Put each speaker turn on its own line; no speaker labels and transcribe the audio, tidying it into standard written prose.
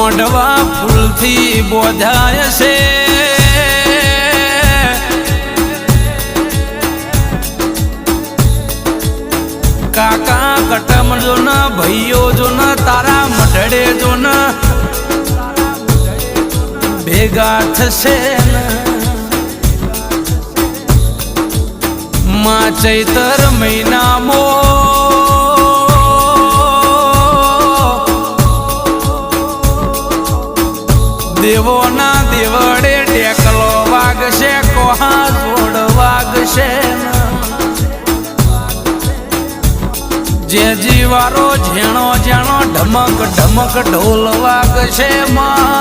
મોઢવા ફૂલથી બોધાય છે કાકા કટમ જો ન ભાઈઓ જો ન તારા મઢડે જો ન ભેગા થશે માં ચૈતર મહિનામાં દેવોના દેવડે ટેકલો વાગશે કોહા જોડ વાગશે જે જીવારો ઝેણો ઝેણો ઢમક ઢમક ઢોલ વાગશે માં